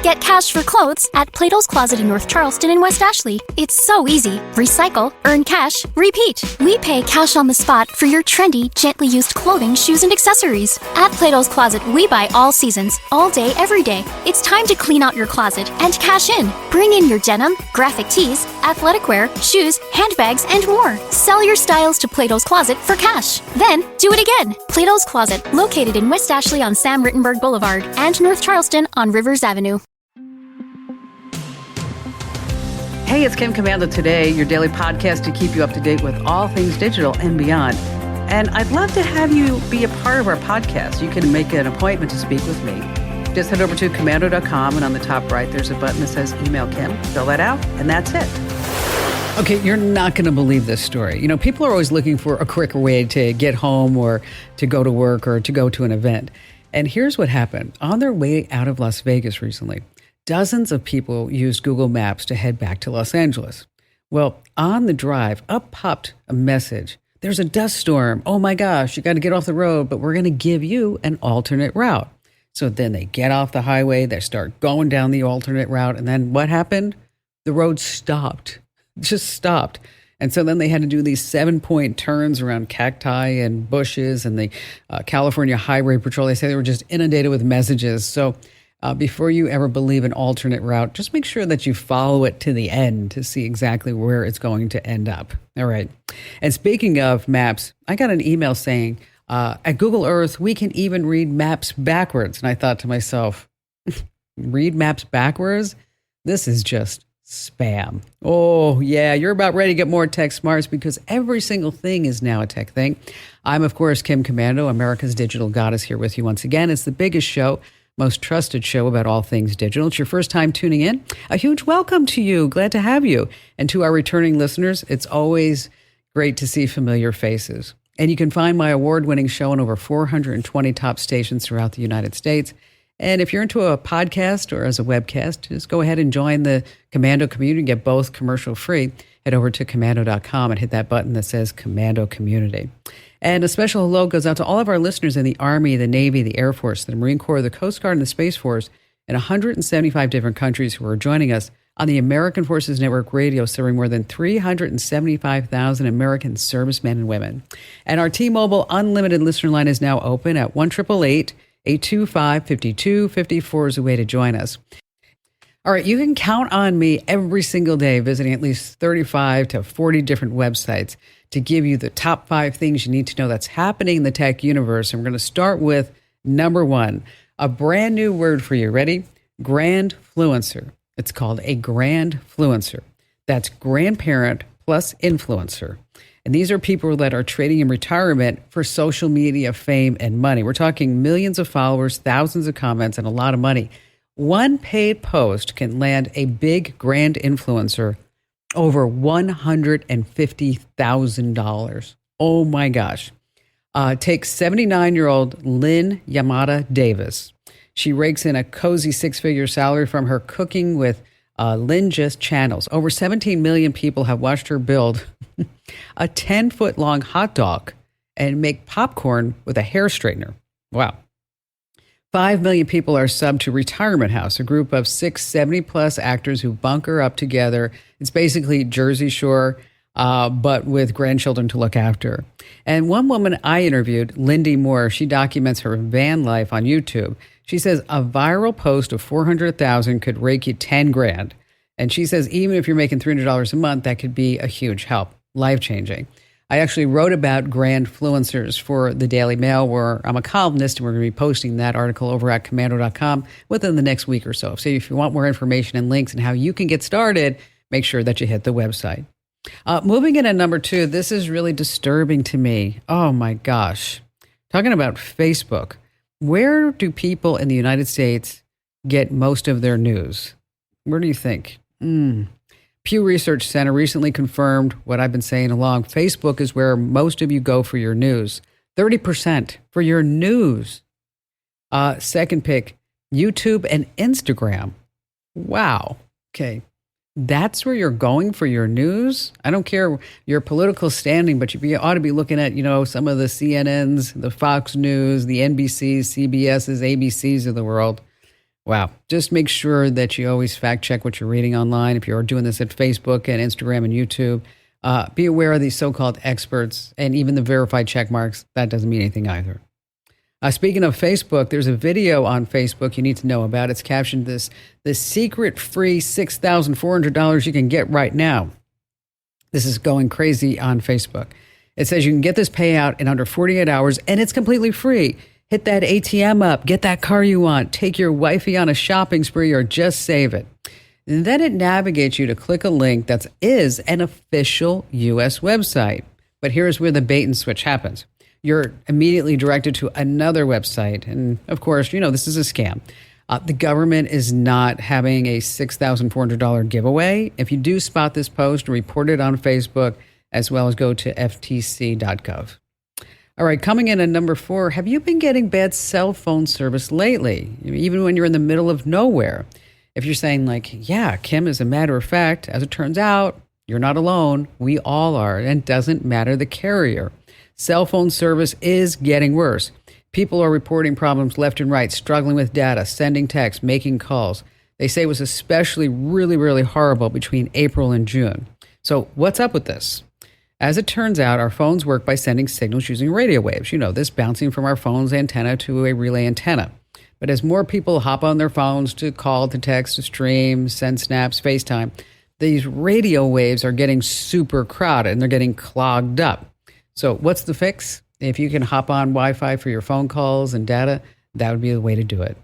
Get cash for clothes at Plato's Closet in North Charleston and West Ashley. It's so easy. Recycle, earn cash, repeat. We pay cash on the spot for your trendy, gently used clothing, shoes, and accessories. At Plato's Closet, we buy all seasons, all day, every day. It's time to clean out your closet and cash in. Bring in your denim, graphic tees, athletic wear, shoes, handbags, and more. Sell your styles to Plato's Closet for cash. Then, do it again. Plato's Closet, located in West Ashley on Sam Rittenberg Boulevard and North Charleston on Rivers Avenue. Hey, it's Kim Commando Today, your daily podcast to keep you up to date with all things digital and beyond. And I'd love to have you be a part of our podcast. You can make an appointment to speak with me. Just head over to commando.com, and on the top right, there's a button that says Email Kim. Fill that out, and that's it. Okay, you're not going to believe this story. You know, people are always looking for a quicker way to get home or to go to work or to go to an event. And here's what happened. On their way out of Las Vegas recently, dozens of people used Google Maps to head back to Los Angeles. Well, on the drive, up popped a message. There's a dust storm. Oh my gosh, you got to get off the road, but we're going to give you an alternate route. So then they get off the highway, they start going down the alternate route, and then what happened? The road stopped, just stopped. And so then they had to do these 7-point turns around cacti and bushes, and the California Highway Patrol, they say they were just inundated with messages. So before you ever believe an alternate route, just make sure that you follow it to the end to see exactly where it's going to end up. All right. And speaking of maps, I got an email saying, at Google Earth, we can even read maps backwards. And I thought to myself, read maps backwards? This is just spam. Oh, yeah, you're about ready to get more tech smarts because every single thing is now a tech thing. I'm, of course, Kim Commando, America's digital goddess, here with you once again. It's the biggest show, most trusted show about all things digital. It's your first time tuning in. A huge welcome to you. Glad to have you. And to our returning listeners, it's always great to see familiar faces. And you can find my award-winning show on over 420 top stations throughout the United States. And if you're into a podcast or as a webcast, just go ahead and join the Commando community and get both commercial free. Head over to commando.com and hit that button that says Commando Community. And a special hello goes out to all of our listeners in the Army, the Navy, the Air Force, the Marine Corps, the Coast Guard, and the Space Force in 175 different countries who are joining us on the American Forces Network Radio, serving more than 375,000 American servicemen and women. And our T-Mobile Unlimited listener line is now open at 1-888-825-5254 is a way to join us. All right, you can count on me every single day visiting at least 35 to 40 different websites to give you the top 5 things you need to know that's happening in the tech universe. And we're going to start with number 1, a brand new word for you. Ready? Grandfluencer. It's called a grandfluencer. That's grandparent plus influencer. And these are people that are trading in retirement for social media fame and money. We're talking millions of followers, thousands of comments, and a lot of money. One paid post can land a big grand influencer over $150,000. Oh my gosh. Take 79-year-old Lynn Yamada Davis. She rakes in a cozy 6-figure salary from her cooking with Lynn Just channels. Over 17 million people have watched her build a 10-foot-long hot dog and make popcorn with a hair straightener. Wow. 5 million people are subbed to Retirement House, a group of 6 70-plus actors who bunker up together. It's basically Jersey Shore, but with grandchildren to look after. And one woman I interviewed, Lindy Moore, she documents her van life on YouTube. She says a viral post of 400,000 could rake you 10 grand. And she says even if you're making $300 a month, that could be a huge help, life-changing. I actually wrote about grandfluencers for the Daily Mail, where I'm a columnist, and we're going to be posting that article over at commando.com within the next week or so. So if you want more information and links and how you can get started, make sure that you hit the website. Moving in at number 2, this is really disturbing to me. Oh my gosh. Talking about Facebook. Where do people in the United States get most of their news? Where do you think? Pew Research Center recently confirmed what I've been saying along. Facebook is where most of you go for your news. 30% for your news. Second pick, YouTube and Instagram. Wow. Okay. That's where you're going for your news? I don't care your political standing, but you ought to be looking at, some of the CNNs, the Fox News, the NBCs, CBSs, ABCs of the world. Wow. Just make sure that you always fact check what you're reading online. If you're doing this at Facebook and Instagram and YouTube, be aware of these so-called experts and even the verified check marks. That doesn't mean anything either. Speaking of Facebook, there's a video on Facebook you need to know about. It's captioned this secret free $6,400 you can get right now. This is going crazy on Facebook. It says you can get this payout in under 48 hours and it's completely free. Hit that ATM up, get that car you want, take your wifey on a shopping spree or just save it. And then it navigates you to click a link that is an official U.S. website. But here's where the bait and switch happens. You're immediately directed to another website. And of course, this is a scam. The government is not having a $6,400 giveaway. If you do spot this post, report it on Facebook, as well as go to ftc.gov. All right, coming in at number 4, have you been getting bad cell phone service lately? Even when you're in the middle of nowhere. If you're saying yeah, Kim, as a matter of fact, as it turns out, you're not alone. We all are. And it doesn't matter the carrier. Cell phone service is getting worse. People are reporting problems left and right, struggling with data, sending texts, making calls. They say it was especially really, really horrible between April and June. So what's up with this? As it turns out, our phones work by sending signals using radio waves. This bouncing from our phone's antenna to a relay antenna. But as more people hop on their phones to call, to text, to stream, send snaps, FaceTime, these radio waves are getting super crowded and they're getting clogged up. So what's the fix? If you can hop on Wi-Fi for your phone calls and data, that would be the way to do it.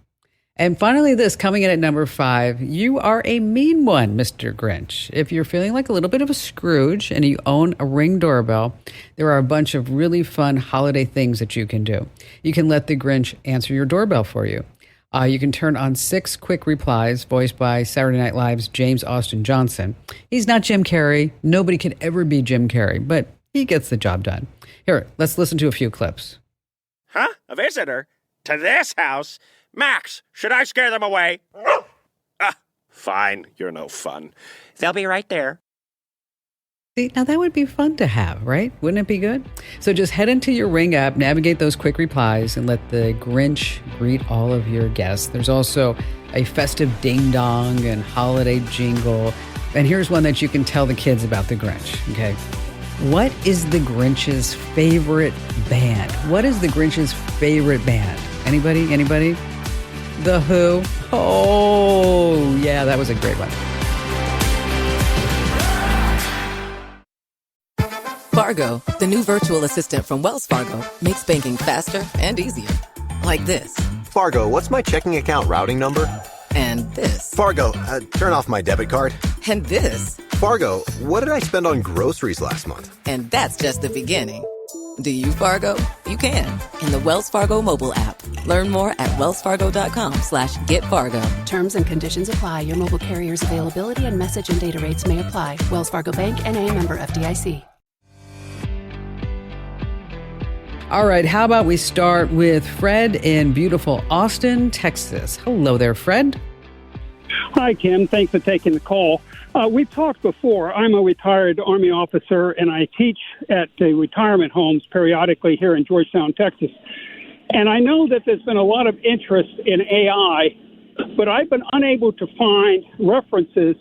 And finally, this coming in at number 5, you are a mean one, Mr. Grinch. If you're feeling like a little bit of a Scrooge and you own a Ring doorbell, there are a bunch of really fun holiday things that you can do. You can let the Grinch answer your doorbell for you. You can turn on 6 quick replies voiced by Saturday Night Live's James Austin Johnson. He's not Jim Carrey. Nobody could ever be Jim Carrey, but he gets the job done. Here, let's listen to a few clips. Huh? A visitor? To this house? Max, should I scare them away? Fine, you're no fun. They'll be right there. See, now that would be fun to have, right? Wouldn't it be good? So just head into your Ring app, navigate those quick replies, and let the Grinch greet all of your guests. There's also a festive ding-dong and holiday jingle. And here's one that you can tell the kids about the Grinch, okay? What is the Grinch's favorite band? What is the Grinch's favorite band? Anybody? The Who? Oh, yeah, that was a great one. Fargo, the new virtual assistant from Wells Fargo, makes banking faster and easier. Like this. Fargo, what's my checking account routing number? And this. Fargo, turn off my debit card. And this. Fargo, what did I spend on groceries last month? And that's just the beginning. Do you, Fargo? You can. In the Wells Fargo mobile app. Learn more at wellsfargo.com/getfargo. Terms and conditions apply. Your mobile carrier's availability and message and data rates may apply. Wells Fargo Bank, N.A., member FDIC. All right, how about we start with Fred in beautiful Austin, Texas. Hello there, Fred. Hi, Kim. Thanks for taking the call. We've talked before. I'm a retired Army officer, and I teach at the retirement homes periodically here in Georgetown, Texas. And I know that there's been a lot of interest in AI, but I've been unable to find references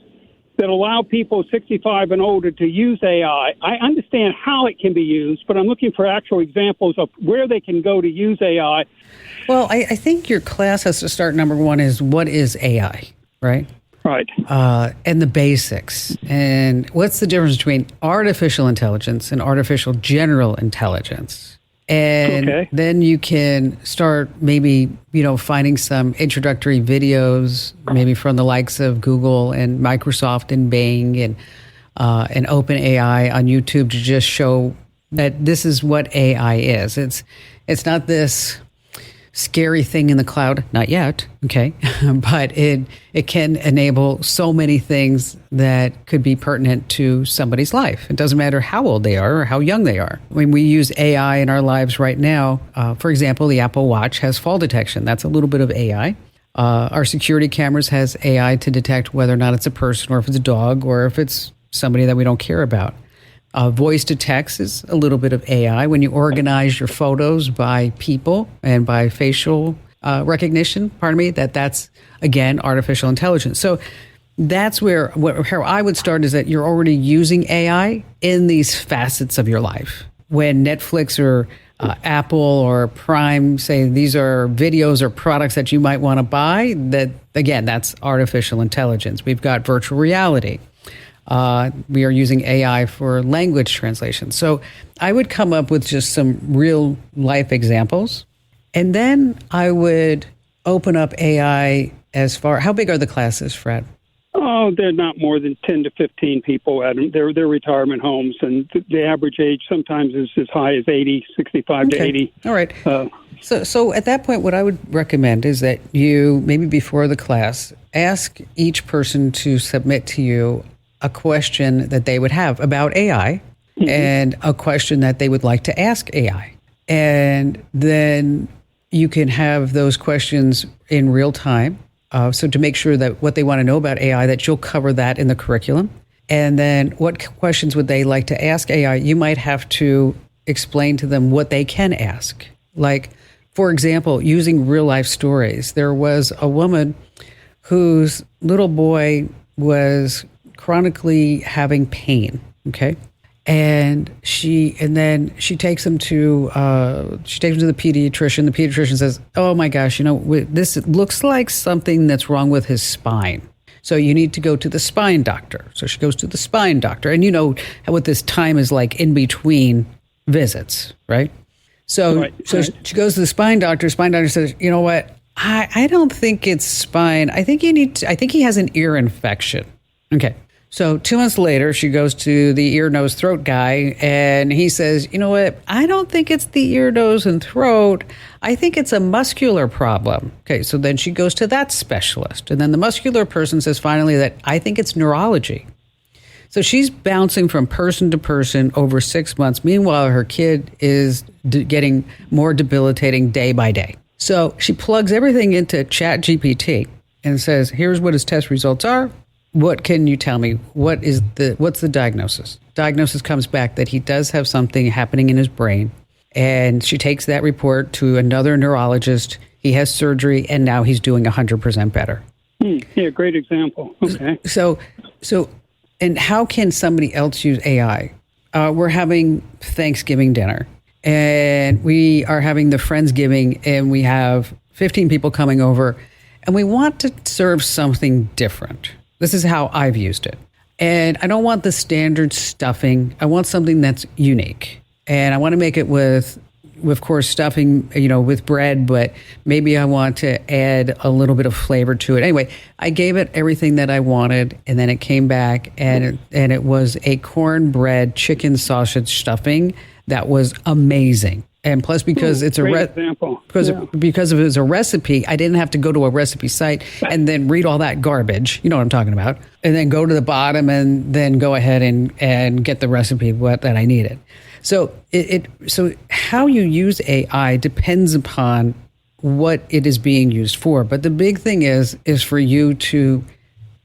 that allow people 65 and older to use AI. I understand how it can be used, but I'm looking for actual examples of where they can go to use AI. Well, I think your class has to start, number one, is what is AI, right? Right. And the basics. And what's the difference between artificial intelligence and artificial general intelligence? And then you can start maybe, finding some introductory videos, maybe from the likes of Google and Microsoft and Bing and OpenAI on YouTube to just show that this is what AI is. It's not this scary thing in the cloud, not yet, okay? But it can enable so many things that could be pertinent to somebody's life. It doesn't matter how old they are or how young they are. When we use AI in our lives right now, for example, the Apple Watch has fall detection. That's a little bit of AI. Our security cameras has AI to detect whether or not it's a person or if it's a dog or if it's somebody that we don't care about. Voice to text is a little bit of AI. When you organize your photos by people and by facial recognition, pardon me, that's, again, artificial intelligence. So that's where I would start is that you're already using AI in these facets of your life. When Netflix or Apple or Prime say these are videos or products that you might want to buy, that, again, that's artificial intelligence. We've got virtual reality. We are using AI for language translation. So I would come up with just some real life examples. And then I would open up AI as far, how big are the classes, Fred? Oh, they're not more than 10 to 15 people at them. They're retirement homes, and the average age sometimes is as high as 80, 65 to 80. All right. So at that point, what I would recommend is that you, maybe before the class, ask each person to submit to you a question that they would have about AI and a question that they would like to ask AI. And then you can have those questions in real time. So to make sure that what they want to know about AI, that you'll cover that in the curriculum. And then what questions would they like to ask AI? You might have to explain to them what they can ask. Like, for example, using real life stories. There was a woman whose little boy was chronically having pain. Okay. And then she takes him to the pediatrician. The pediatrician says, "Oh my gosh, this looks like something that's wrong with his spine. So you need to go to the spine doctor." So she goes to the spine doctor, and you know what this time is like in between visits, right? So she goes to the spine doctor. Spine doctor says, "You know what? I don't think it's spine. I think he has an ear infection." Okay. So 2 months later, she goes to the ear, nose, throat guy, and he says, "You know what? I don't think it's the ear, nose, and throat. I think it's a muscular problem." Okay, so then she goes to that specialist. And then the muscular person says finally that, "I think it's neurology." So she's bouncing from person to person over 6 months. Meanwhile, her kid is getting more debilitating day by day. So she plugs everything into ChatGPT and says, "Here's what his test results are. What can you tell me? What's the diagnosis?" Diagnosis comes back that he does have something happening in his brain. And she takes that report to another neurologist. He has surgery, and now he's doing 100% better. Yeah, great example. Okay. So, and how can somebody else use AI? We're having Thanksgiving dinner, and we are having the Friendsgiving, and we have 15 people coming over, and we want to serve something different. This is how I've used it. And I don't want the standard stuffing. I want something that's unique. And I want to make it with of course, stuffing, with bread, but maybe I want to add a little bit of flavor to it. Anyway, I gave it everything that I wanted, and then it came back, and it was a cornbread chicken sausage stuffing that was amazing. And plus, because it's because it was a recipe, I didn't have to go to a recipe site and then read all that garbage. You know what I'm talking about? And then go to the bottom and then go ahead and get the recipe that I needed. So so how you use AI depends upon what it is being used for. But the big thing is for you to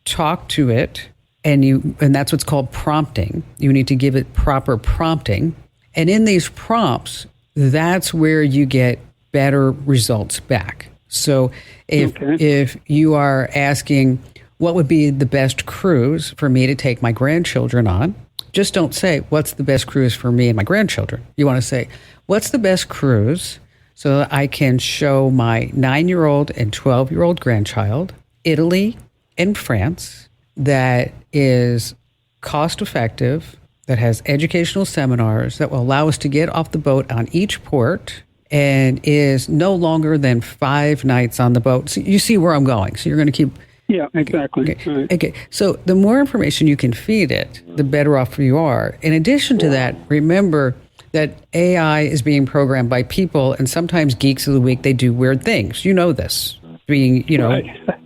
talk to it, and that's what's called prompting. You need to give it proper prompting. And in these prompts, that's where you get better results back. So if you are asking, what would be the best cruise for me to take my grandchildren on? Just don't say, what's the best cruise for me and my grandchildren? You want to say, what's the best cruise so that I can show my 9-year-old and 12-year-old grandchild Italy and France that is cost effective, that has educational seminars that will allow us to get off the boat on each port and is no longer than 5 nights on the boat. So you see where I'm going. So you're going to keep... Yeah, exactly. Okay. So the more information you can feed it, the better off you are. In addition to that, remember that AI is being programmed by people, and sometimes geeks of the week, they do weird things. You know this. Right.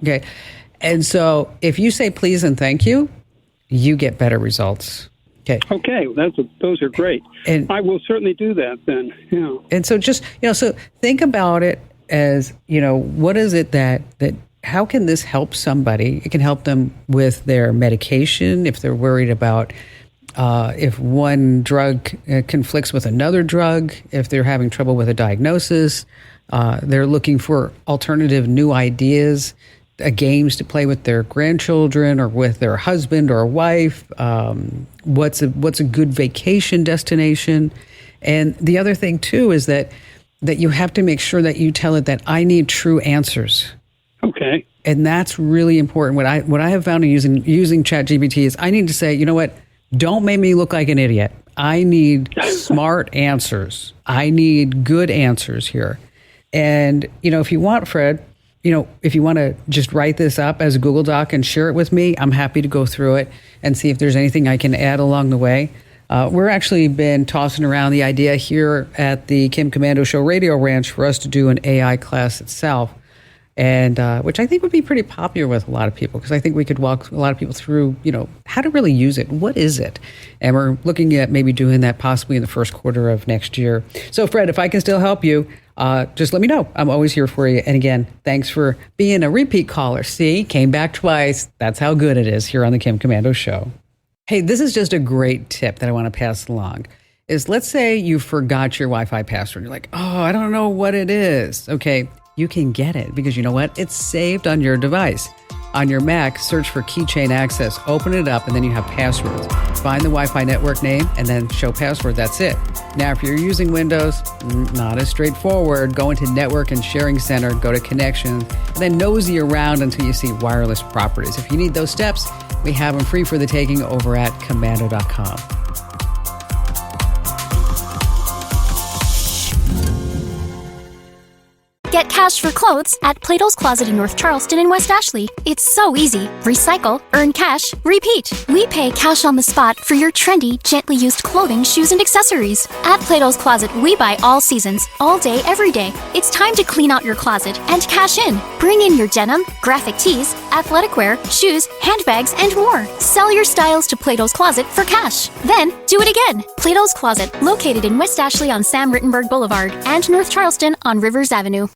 Okay. And so if you say please and thank you, you get better results. Okay, those are great. And I will certainly do that then. Yeah. And so just, so think about it as, what is it that how can this help somebody? It can help them with their medication, if they're worried about if one drug conflicts with another drug, if they're having trouble with a diagnosis. They're looking for alternative new ideas, games to play with their grandchildren or with their husband or wife. What's a good vacation destination? And the other thing too is that you have to make sure that you tell it that I need true answers. Okay. And that's really important. What I have found in using ChatGPT is I need to say, you know what? Don't make me look like an idiot. I need smart answers. I need good answers here. And, if you want, Fred, if you want to just write this up as a Google Doc and share it with me, I'm happy to go through it and see if there's anything I can add along the way. We're actually been tossing around the idea here at the Kim Komando Show Radio Ranch for us to do an AI class itself. And which I think would be pretty popular with a lot of people, because I think we could walk a lot of people through, how to really use it. What is it? And we're looking at maybe doing that possibly in the first quarter of next year. So, Fred, if I can still help you, just let me know. I'm always here for you. And again, thanks for being a repeat caller. See, came back twice. That's how good it is here on the Kim Komando Show. Hey, this is just a great tip that I want to pass along. Is let's say you forgot your Wi-Fi password. You're like, oh, I don't know what it is. Okay. You can get it because you know what? It's saved on your device. On your Mac, search for Keychain Access, open it up, and then you have passwords. Find the Wi-Fi network name and then show password. That's it. Now, if you're using Windows, not as straightforward. Go into Network and Sharing Center, go to Connections, and then nosy around until you see wireless properties. If you need those steps, we have them free for the taking over at Komando.com. Get cash for clothes at Plato's Closet in North Charleston and West Ashley. It's so easy. Recycle, earn cash, repeat. We pay cash on the spot for your trendy, gently used clothing, shoes, and accessories. At Plato's Closet, we buy all seasons, all day, every day. It's time to clean out your closet and cash in. Bring in your denim, graphic tees, athletic wear, shoes, handbags, and more. Sell your styles to Plato's Closet for cash. Then, do it again. Plato's Closet, located in West Ashley on Sam Rittenberg Boulevard and North Charleston on Rivers Avenue.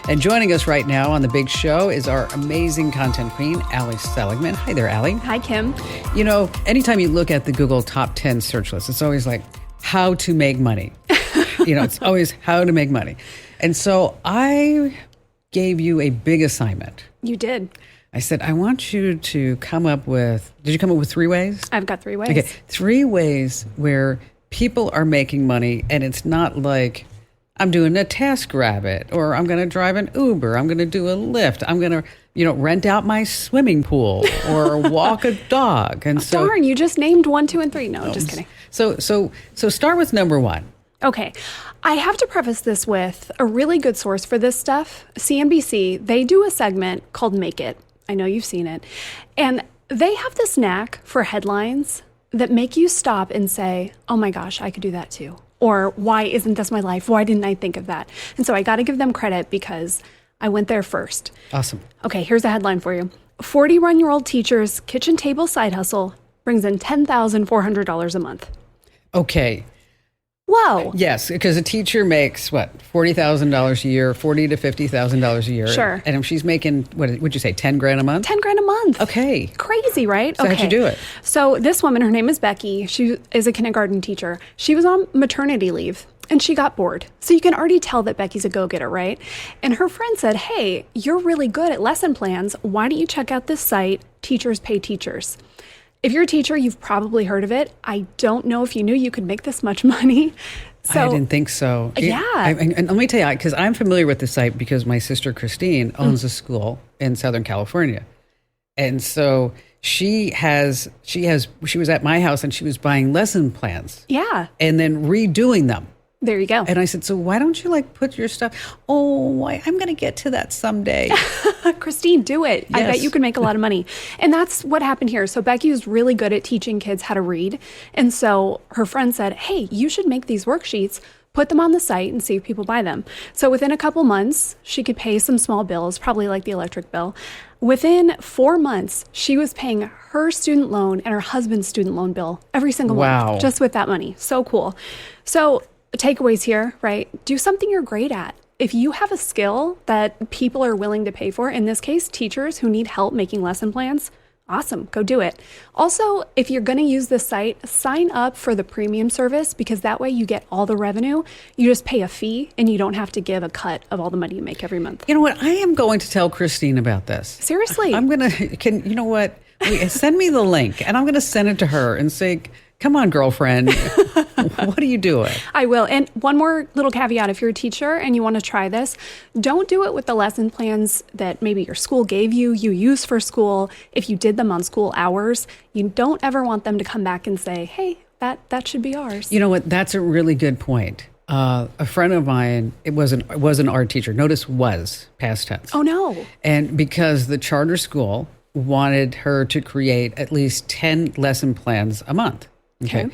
And joining us right now on the big show is our amazing content queen, Allie Seligman. Hi there, Allie. Hi, Kim. Anytime you look at the Google top 10 search list, it's always like how to make money. It's always how to make money. And so I gave you a big assignment. You did. I said, I want you to come up with, did you come up with 3 ways? I've got 3 ways. Okay, 3 ways where people are making money, and it's not like, I'm doing a TaskRabbit, or I'm going to drive an Uber. I'm going to do a Lyft. I'm going to, rent out my swimming pool or walk a dog. And so, darn, you just named 1, 2, and 3. No, just kidding. So start with number 1. Okay. I have to preface this with a really good source for this stuff. CNBC, they do a segment called Make It. I know you've seen it. And they have this knack for headlines that make you stop and say, oh my gosh, I could do that too. Or why isn't this my life? Why didn't I think of that? And so I got to give them credit because I went there first. Awesome. Okay, here's a headline for you. 41-year-old teacher's kitchen table side hustle brings in $10,400 a month. Okay. Whoa. Yes, because a teacher makes, $40,000 a year, $40,000 to $50,000 a year. Sure. And if she's making, what would you say, 10 grand a month? 10 grand a month. Okay. Crazy, right? So okay. how'd you do it? So this woman, her name is Becky. She is a kindergarten teacher. She was on maternity leave and she got bored. So you can already tell that Becky's a go-getter, right? And her friend said, hey, you're really good at lesson plans. Why don't you check out this site, Teachers Pay Teachers? If you're a teacher, you've probably heard of it. I don't know if you knew you could make this much money. So, I didn't think so. Yeah. And let me tell you, because I'm familiar with the site because my sister Christine owns a school in Southern California. And so she was at my house and she was buying lesson plans. Yeah. And then redoing them. There you go. And I said, so why don't you put your stuff? Oh, I'm going to get to that someday. Christine, do it. Yes. I bet you can make a lot of money. And that's what happened here. So Becky was really good at teaching kids how to read. And so her friend said, hey, you should make these worksheets, put them on the site and see if people buy them. So within a couple months, she could pay some small bills, probably like the electric bill. Within 4 months, she was paying her student loan and her husband's student loan bill every single month, just with that money. So cool. So takeaways here, right? Do something you're great at. If you have a skill that people are willing to pay for, in this case, teachers who need help making lesson plans, Awesome. Go do it. Also, if you're going to use this site, sign up for the premium service because that way you get all the revenue. You just pay a fee and you don't have to give a cut of all the money you make every month. You know what? I am going to tell Christine about this. Seriously. I'm going to, you know what? Send me the link and I'm going to send it to her and say, come on, girlfriend. What are you doing? I will. And one more little caveat. If you're a teacher and you want to try this, don't do it with the lesson plans that maybe your school gave you use for school. If you did them on school hours, you don't ever want them to come back and say, hey, that should be ours. You know what? That's a really good point. A friend of mine, it was an art teacher. Notice was, past tense. Oh, no. And because the charter school wanted her to create at least 10 lesson plans a month. Okay.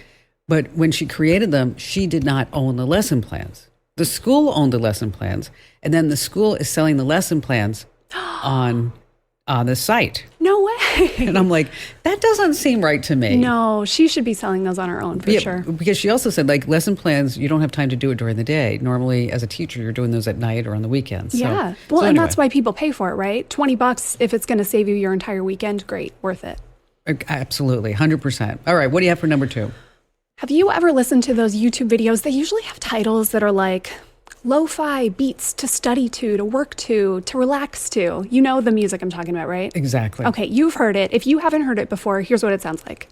But when she created them, she did not own the lesson plans. The school owned the lesson plans, and then the school is selling the lesson plans on the site. No way. And I'm like, that doesn't seem right to me. No, she should be selling those on her own for sure. Because she also said, like, lesson plans, you don't have time to do it during the day. Normally, as a teacher, you're doing those at night or on the weekends. Yeah. So And anyway. that's why people pay for it, right? $20 if it's going to save you your entire weekend. Great. Worth it. Absolutely. 100%. All right. What do you have for number 2? Have you ever listened to those YouTube videos? They usually have titles that are like lo-fi beats to study to work to relax to. You know the music I'm talking about, right? Exactly. Okay, you've heard it. If you haven't heard it before, here's what it sounds like.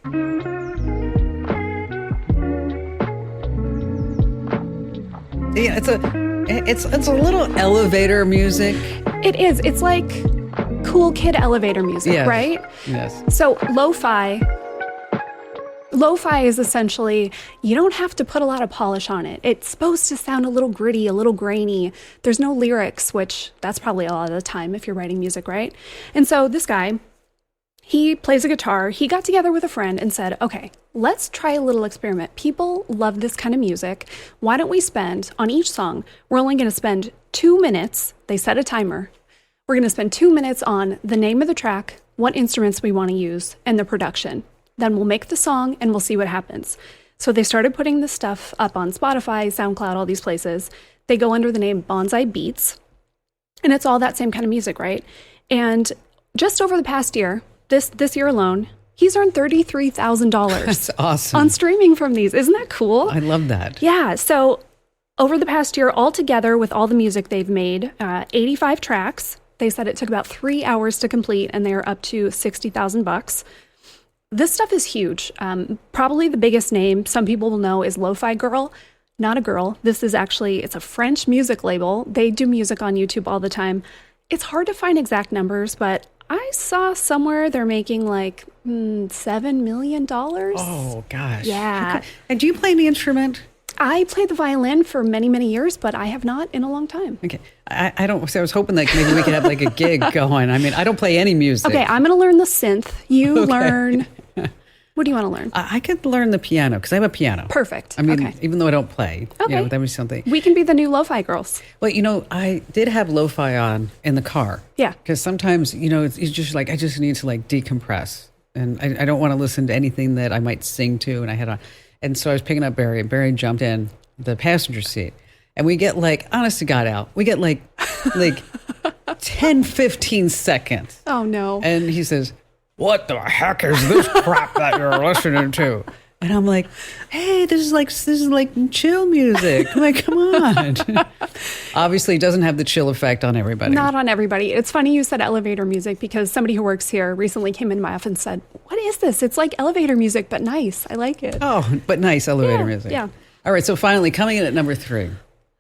Yeah, it's a little elevator music. It is. It's like cool kid elevator music, Yes. right? Yes. So lo-fi is essentially, you don't have to put a lot of polish on it. It's supposed to sound a little gritty, a little grainy. There's no lyrics, which that's probably a lot of the time if you're writing music, right? And so this guy, he plays a guitar. He got together with a friend and said, okay, let's try a little experiment. People love this kind of music. Why don't we spend, on each song, we're only going to spend 2 minutes. They set a timer. We're going to spend 2 minutes on the name of the track, what instruments we want to use, and the production. Then we'll make the song and we'll see what happens. So they started putting this stuff up on Spotify, SoundCloud, all these places. They go under the name Bonsai Beats. And it's all that same kind of music, right? And just over the past year, this year alone, he's earned $33,000. That's awesome. On streaming from these. Isn't that cool? I love that. Yeah. So over the past year, altogether with all the music they've made, 85 tracks. They said it took about 3 hours to complete, and they're up to $60,000. This stuff is huge. Probably the biggest name some people will know is Lo-Fi Girl. Not a girl. This is actually, it's a French music label. They do music on YouTube all the time. It's hard to find exact numbers, but I saw somewhere they're making like $7 million. Oh, gosh. Yeah. And do you play any instrument? I played the violin for many, many years, but I have not in a long time. Okay. I don't, so I was hoping like maybe we could have like a gig going. I mean, I don't play any music. Okay, I'm going to learn the synth. You learn. What do you want to learn? I could learn the piano because I have a piano. Perfect. I mean, Okay. even though I don't play, Okay. that was something. We can be the new lo-fi girls. Well, I did have lo-fi on in the car. Yeah. Because sometimes, it's just like, I just need to like decompress. And I don't want to listen to anything that I might sing to. And I had on. And so I was picking up Barry, and Barry jumped in the passenger seat. And we get like, honest to God, Al, we get like 10, 15 seconds. Oh, no. And he says, what the heck is this crap that you're listening to? And I'm like, hey, this is like chill music. I'm like, come on. Obviously, it doesn't have the chill effect on everybody. Not on everybody. It's funny you said elevator music because somebody who works here recently came into my office and said, what is this? It's like elevator music, but nice. I like it. Oh, but nice elevator music. Yeah. All right, so finally, coming in at number 3.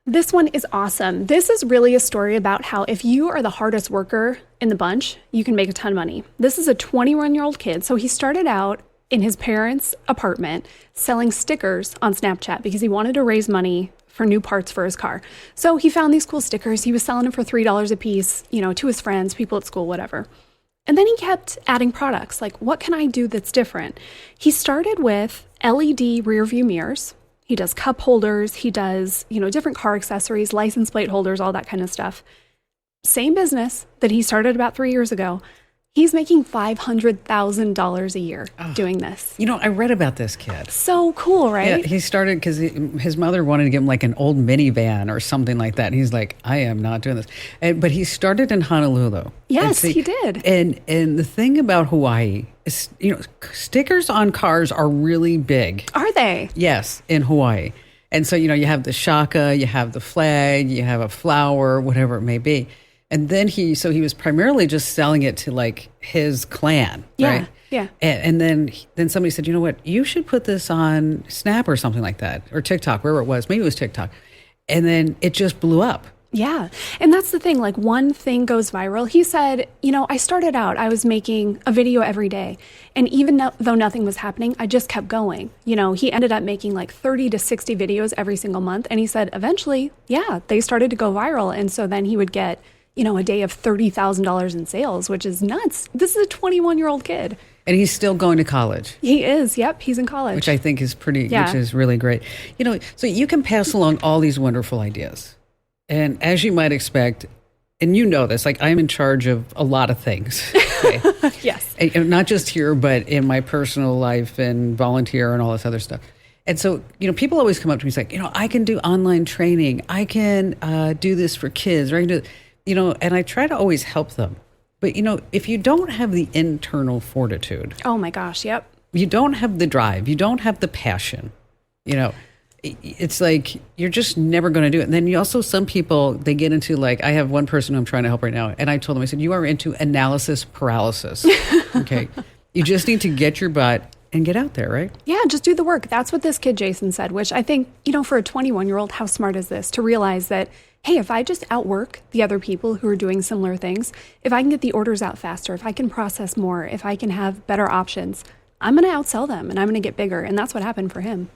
This one is awesome. This is really a story about how if you are the hardest worker in the bunch, you can make a ton of money. This is a 21-year-old kid. So he started out in his parents' apartment selling stickers on Snapchat because he wanted to raise money for new parts for his car. So he found these cool stickers. He was selling them for $3 a piece, to his friends, people at school, whatever. And then he kept adding products. Like, what can I do that's different? He started with LED rear view mirrors. He does cup holders. He does, different car accessories, license plate holders, all that kind of stuff. Same business that he started about 3 years ago. He's making $500,000 a year doing this. You know, I read about this kid. So cool, right? Yeah, he started because his mother wanted to give him like an old minivan or something like that. And he's like, I am not doing this. But he started in Honolulu. Yes, he did. And the thing about Hawaii is, you know, stickers on cars are really big. Are they? Yes, in Hawaii. And so, you know, you have the shaka, you have the flag, you have a flower, whatever it may be. And then he was primarily just selling it to like his clan, right? Yeah. And then somebody said, you know what, you should put this on Snap or something like that, or TikTok, wherever it was. Maybe it was TikTok. And then it just blew up. Yeah. And that's the thing, like one thing goes viral. He said, you know, I started out, I was making a video every day. And even though nothing was happening, I just kept going. You know, he ended up making like 30 to 60 videos every single month. And he said, eventually, they started to go viral. And so then he would get, you know, a day of $30,000 in sales, which is nuts. This is a 21-year-old kid. And he's still going to college. He is. Yep. He's in college. Which I think is which is really great. You know, so you can pass along all these wonderful ideas. And as you might expect, and you know this, like I'm in charge of a lot of things. Okay? Yes. And not just here, but in my personal life and volunteer and all this other stuff. And so, you know, people always come up to me and say, you know, I can do online training. I can do this for kids. Or I can do, you know, and I try to always help them. But, you know, if you don't have the internal fortitude. Oh, my gosh. Yep. You don't have the drive. You don't have the passion. You know, it's like you're just never going to do it. And then you also, some people, they get into like, I have one person who I'm trying to help right now. And I told them, I said, you are into analysis paralysis. Okay. You just need to get your butt and get out there, right? Yeah, just do the work. That's what this kid Jason said, which I think, you know, for a 21-year-old, how smart is this to realize that, hey, if I just outwork the other people who are doing similar things, if I can get the orders out faster, if I can process more, if I can have better options, I'm going to outsell them and I'm going to get bigger. And that's what happened for him.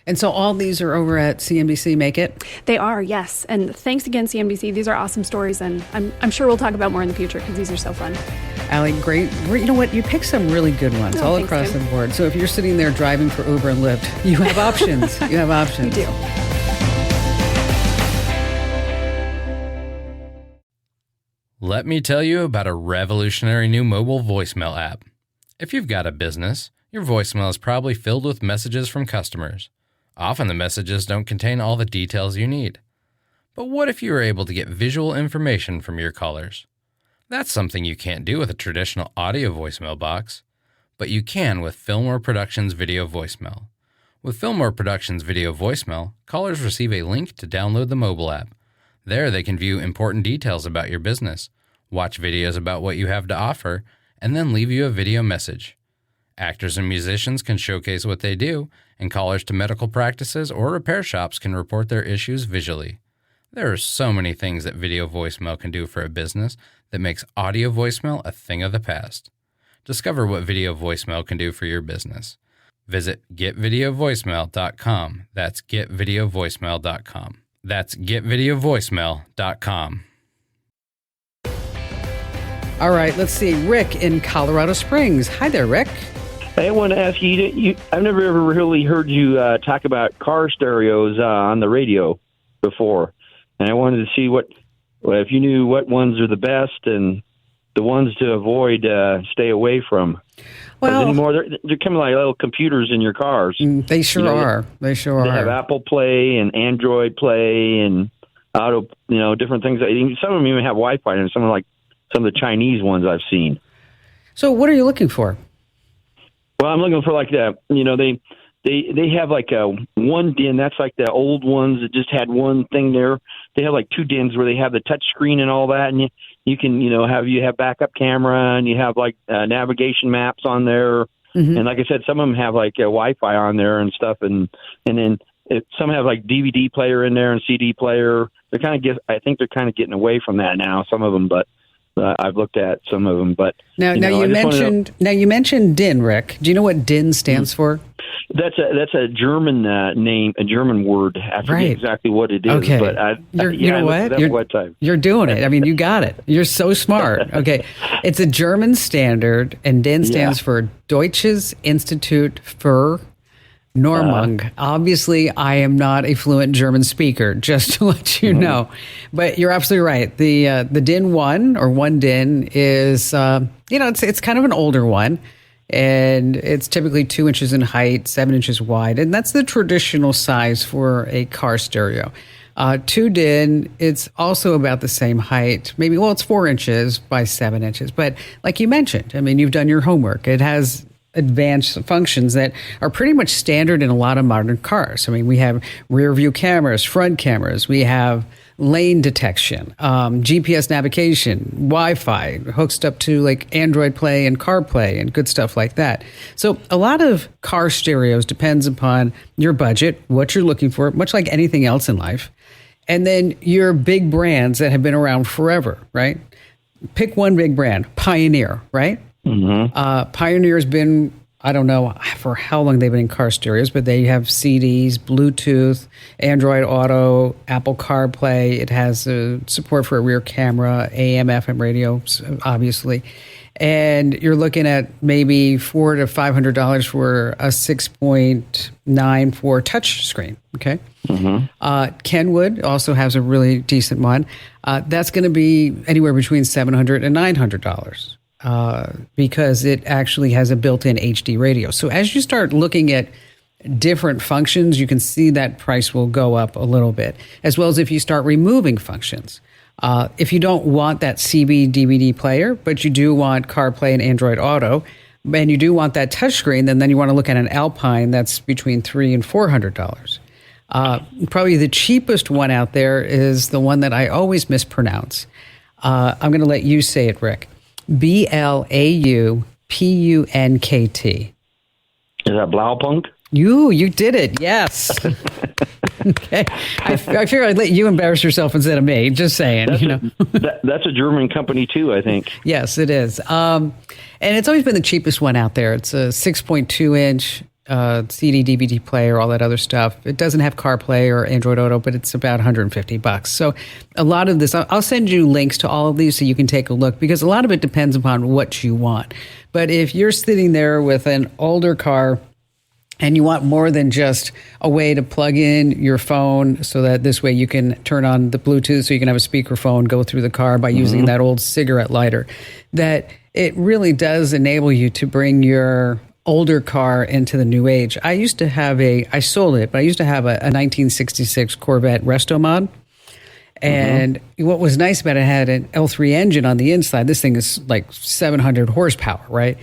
And so all these are over at CNBC Make It? They are, yes. And thanks again, CNBC. These are awesome stories. And I'm sure we'll talk about more in the future because these are so fun. Allie, great. You know what? You picked some really good ones all thanks, across Tim. the board. So if you're sitting there driving for Uber and Lyft, you have options. You have options. We do. Let me tell you about a revolutionary new mobile voicemail app. If you've got a business, your voicemail is probably filled with messages from customers. Often the messages don't contain all the details you need. But what if you were able to get visual information from your callers? That's something you can't do with a traditional audio voicemail box, but you can with Fillmore Productions Video Voicemail. With Fillmore Productions Video Voicemail, callers receive a link to download the mobile app. There they can view important details about your business, watch videos about what you have to offer, and then leave you a video message. Actors and musicians can showcase what they do, and callers to medical practices or repair shops can report their issues visually. There are so many things that video voicemail can do for a business that makes audio voicemail a thing of the past. Discover what video voicemail can do for your business. Visit getvideovoicemail.com. That's getvideovoicemail.com. That's getvideovoicemail.com. All right, let's see. Rick in Colorado Springs. Hi there, Rick. I want to ask you, I've never ever really heard you talk about car stereos on the radio before. And I wanted to see if you knew what ones are the best and the ones to avoid, stay away from. Well, anymore, they're kind of like little computers in your cars. They sure are. They sure They are. have Apple Play and Android Play and auto, different things. Some of them even have Wi-Fi and some of the Chinese ones I've seen. So what are you looking for? Well, I'm looking for they have like a one DIN. That's like the old ones that just had one thing there. They have like two DINs where they have the touch screen and all that, and you can have backup camera and you have like navigation maps on there. Mm-hmm. And like I said, some of them have like Wi-Fi on there and stuff, and then some have like DVD player in there and CD player. I think they're kind of getting away from that now. Some of them, but. I've looked at some of them, but you mentioned DIN, Rick. Do you know what DIN stands for? That's a German name, a German word. I forget exactly what it is. Okay, but you know what? You're doing it. I mean, you got it. You're so smart. Okay, it's a German standard, and DIN stands for Deutsches Institut für Normung. Obviously, I am not a fluent German speaker, just to let you know. But you're absolutely right. The DIN 1 or 1 DIN is, it's kind of an older one. And it's typically 2 inches in height, 7 inches wide. And that's the traditional size for a car stereo. 2 DIN, it's also about the same height. Maybe, it's 4 inches by 7 inches. But like you mentioned, I mean, you've done your homework. It has advanced functions that are pretty much standard in a lot of modern cars. I mean, we have rear view cameras, front cameras, we have lane detection, GPS navigation, Wi-Fi, hooks up to like Android Play and CarPlay and good stuff like that. So a lot of car stereos depends upon your budget, what you're looking for, much like anything else in life. And then your big brands that have been around forever, right? Pick one big brand, Pioneer, right? Pioneer's been, I don't know for how long they've been in car stereos, but they have CDs, Bluetooth, Android Auto, Apple CarPlay. It has support for a rear camera, AM, FM radio, obviously. And you're looking at maybe $400 to $500 for a 6.94 touch screen. Okay. Kenwood also has a really decent one. That's going to be anywhere between $700 and $900. Because it actually has a built-in HD radio. So as you start looking at different functions, you can see that price will go up a little bit, as well as if you start removing functions. If you don't want that CB DVD player, but you do want CarPlay and Android Auto, and you do want that touchscreen, then you want to look at an Alpine that's between $300 and $400. Probably the cheapest one out there is the one that I always mispronounce. I'm going to let you say it, Rick. Blaupunkt. Is that Blaupunkt? You did it. Yes. Okay. I figured I'd let you embarrass yourself instead of me. Just saying. That's a German company too, I think. Yes, it is. And it's always been the cheapest one out there. It's a 6.2 inch CD, DVD player, all that other stuff. It doesn't have CarPlay or Android Auto, but it's about $150. So a lot of this, I'll send you links to all of these so you can take a look, because a lot of it depends upon what you want. But if you're sitting there with an older car and you want more than just a way to plug in your phone so that this way you can turn on the Bluetooth so you can have a speakerphone go through the car by using that old cigarette lighter, that it really does enable you to bring your older car into the new age. I used to have I sold it, but I used to have a 1966 Corvette Resto Mod. And what was nice about it had an L3 engine on the inside. This thing is like 700 horsepower, right?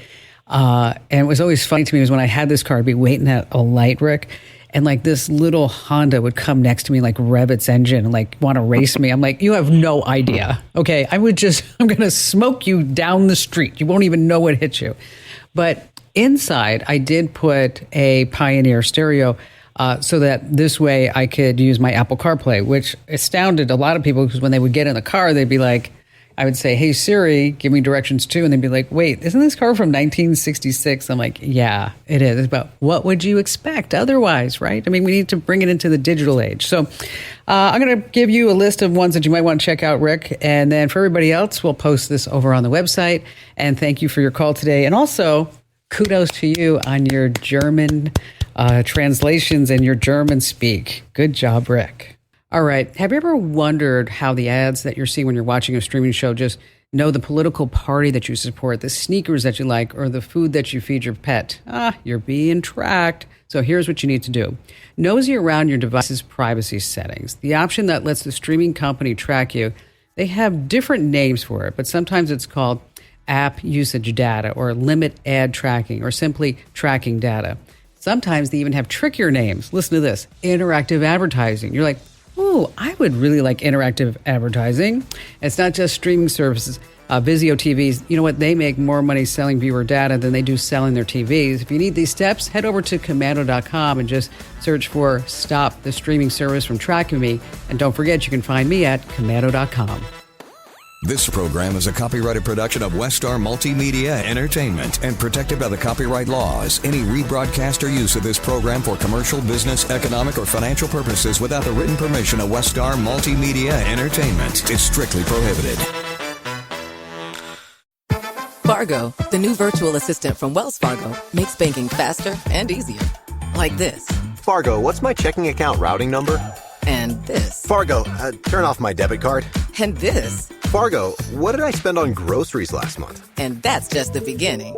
And it was always funny to me was when I had this car, I'd be waiting at a light, Rick, and like this little Honda would come next to me, like rev its engine and like want to race me. I'm like, you have no idea. Okay, I'm going to smoke you down the street. You won't even know what hit you. But inside, I did put a Pioneer stereo so that this way I could use my Apple CarPlay, which astounded a lot of people because when they would get in the car, they'd be like, I would say, hey, Siri, give me directions too. And they'd be like, wait, isn't this car from 1966? I'm like, yeah, it is. But what would you expect otherwise, right? I mean, we need to bring it into the digital age. So I'm going to give you a list of ones that you might want to check out, Rick. And then for everybody else, we'll post this over on the website. And thank you for your call today. And also, kudos to you on your German translations and your German speak. Good job, Rick. All right. Have you ever wondered how the ads that you're seeing when you're watching a streaming show just know the political party that you support, the sneakers that you like, or the food that you feed your pet? You're being tracked. So here's what you need to do. Nosy around your device's privacy settings. The option that lets the streaming company track you, they have different names for it, but sometimes it's called app usage data or limit ad tracking or simply tracking data. Sometimes they even have trickier names. Listen to this, interactive advertising. You're like, oh, I would really like interactive advertising. It's not just streaming services. Vizio TVs, you know what? They make more money selling viewer data than they do selling their TVs. If you need these steps, head over to commando.com and just search for Stop the Streaming Service from Tracking Me. And don't forget, you can find me at commando.com. This program is a copyrighted production of Westar Multimedia Entertainment and protected by the copyright laws. Any rebroadcast or use of this program for commercial, business, economic, or financial purposes without the written permission of Westar Multimedia Entertainment is strictly prohibited. Fargo, the new virtual assistant from Wells Fargo, makes banking faster and easier. Like this. Fargo, what's my checking account routing number? And this. Fargo, turn off my debit card. And this. Fargo, what did I spend on groceries last month? And that's just the beginning.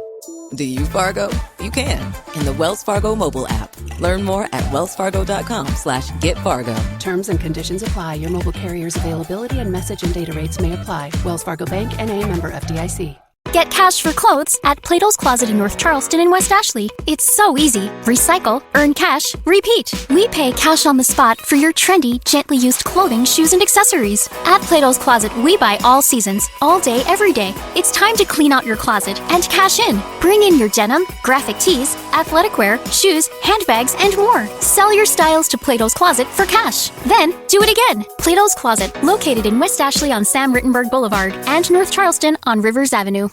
Do you, Fargo? You can in the Wells Fargo mobile app. Learn more at wellsfargo.com/getfargo. Terms and conditions apply. Your mobile carrier's availability and message and data rates may apply. Wells Fargo Bank, N.A., member FDIC. Get cash for clothes at Plato's Closet in North Charleston and West Ashley. It's so easy. Recycle, earn cash, repeat. We pay cash on the spot for your trendy, gently used clothing, shoes, and accessories. At Plato's Closet, we buy all seasons, all day, every day. It's time to clean out your closet and cash in. Bring in your denim, graphic tees, athletic wear, shoes, handbags, and more. Sell your styles to Plato's Closet for cash. Then, do it again. Plato's Closet, located in West Ashley on Sam Rittenberg Boulevard and North Charleston on Rivers Avenue.